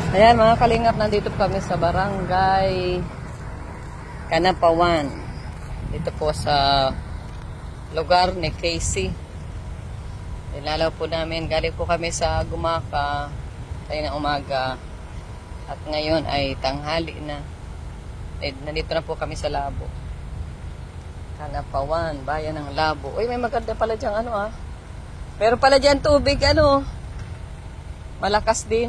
Ayan mga kalingap, nandito kami sa barangay Kanapawan. Dito po sa lugar ni Casey. Ilalaw po namin, galing po kami sa Gumaka tayo na umaga. At ngayon ay tanghali na. Nandito na po kami sa Labo. Kanapawan, bayan ng Labo. Uy, may maganda pala dyan Pero pala dyan tubig malakas din.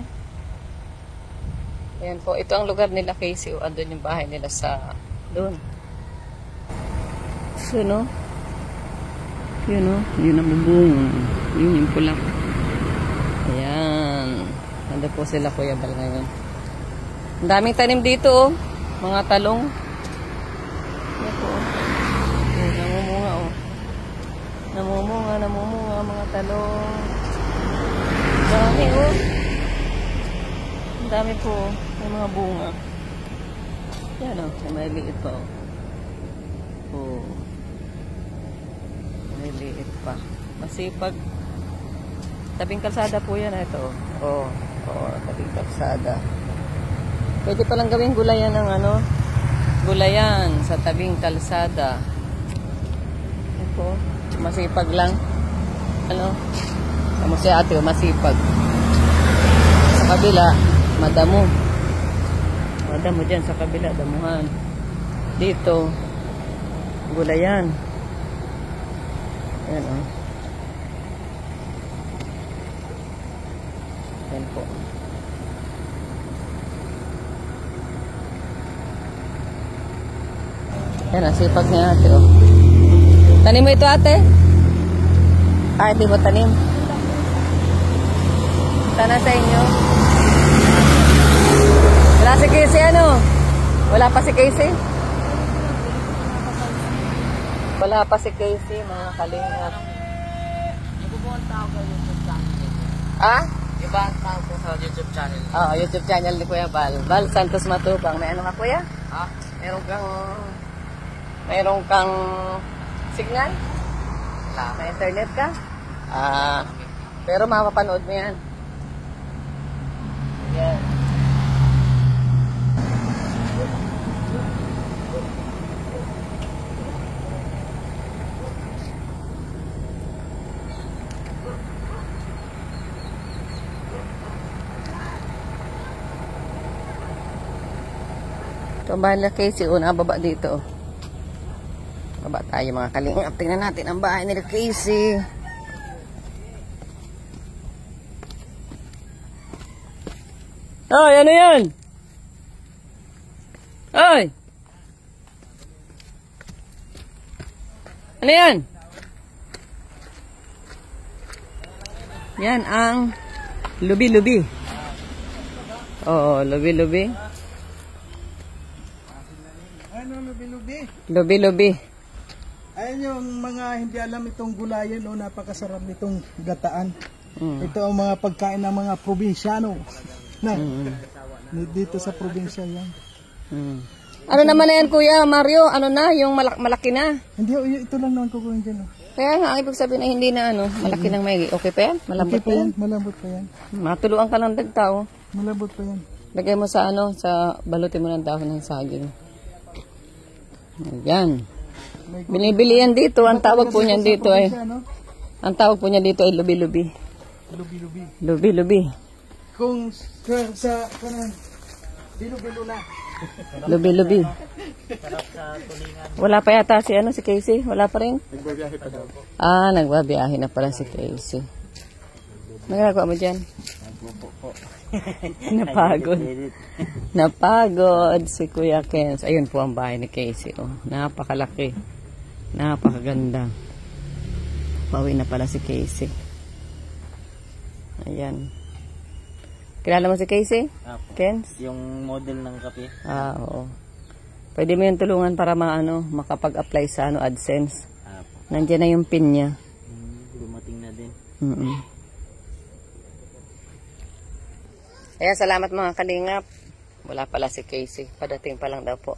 Ayan po, ito ang lugar nila Casey. Andun yung bahay nila sa doon. So, yun ang bubong. Yun yung pula. Ayan. Nandun po sila Kuya Bal ngayon. Ang daming tanim dito mga talong. Ayan po. Namumunga mga talong. Dami Ang dami po. May mga bunga. Yan may liit pa may liit pa. Masipag. Tabing kalsada po yan ito. Tabing kalsada. Pwede palang gawing gulayan ng gulayan sa tabing kalsada. Ito. Masipag lang. Kamu si ate masipag. Sa kabila, madamo dyan sa kabila, damuhan. Dito gulayan. Ayan Ayan po. Ayan ang sipag niya ate Tanim mo ito ate? Hindi mo tanim. Tana sa inyo. Wala si Casey Wala pa si Casey? Wala pa si Casey, mga kalingap. Nagbubuhan tao ka YouTube channel. Iba ang tao ko sa YouTube channel. YouTube channel ni Kuya Bal. Bal Santos Matubang. May ka Kuya? Meron kang signal? Wala. May internet ka? Pero mapapanood mo yan. Yan. Ito ang bahay nila Casey. Baba dito. Baba tayo mga kalingap. Tingnan natin ang bahay nila Casey. Ano yan? Ano yan? Yan ang lubi-lubi. Lubi-lubi. Lubi-lubi. Ayan yung mga hindi alam itong gulayan napakasarap nitong gataan. Ito ang mga pagkain ng mga probinsyano. Dito sa probinsya yan. Ano naman na yan Kuya Mario? Yung malaki na? Hindi, ito lang naman kukunin dyan. Kaya nga, ang ibig sabihin ay hindi na malaki ng may. Okay pa yan? Malambot pa yan? Malambot pa yan. Matuluan ka ng dagtao. Malambot pa yan. Lagay mo sa sa balutin mo ng dahon ng saging. Ayan. Binibili yan dito. Ang tawag po niyan dito ay lubi-lubi. Lubi-lubi. Lubi-lubi. Kung sa bilo-bilo na. Lubi-lubi. Wala pa yata si Casey? Wala pa rin? Nagbabiyahe pa daw. Nagbabiyahe na pala si Casey. Nagagawa mo dyan? Napagod si Kuya Kens. Ayun po ang bahay ni Casey. Napakalaki. Napakaganda. Pauwi na pala si Casey. Ayan. Kilala mo si Casey? Kens? Yung model ng kape. Oo. Pwede mo yung tulungan para makapag-apply sa AdSense. Nandiyan na yung pin niya. Dumating na din. Kaya salamat mga kalingap. Wala pala si Casey. Padating pa lang daw po.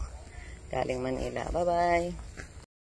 Galing Manila. Bye-bye.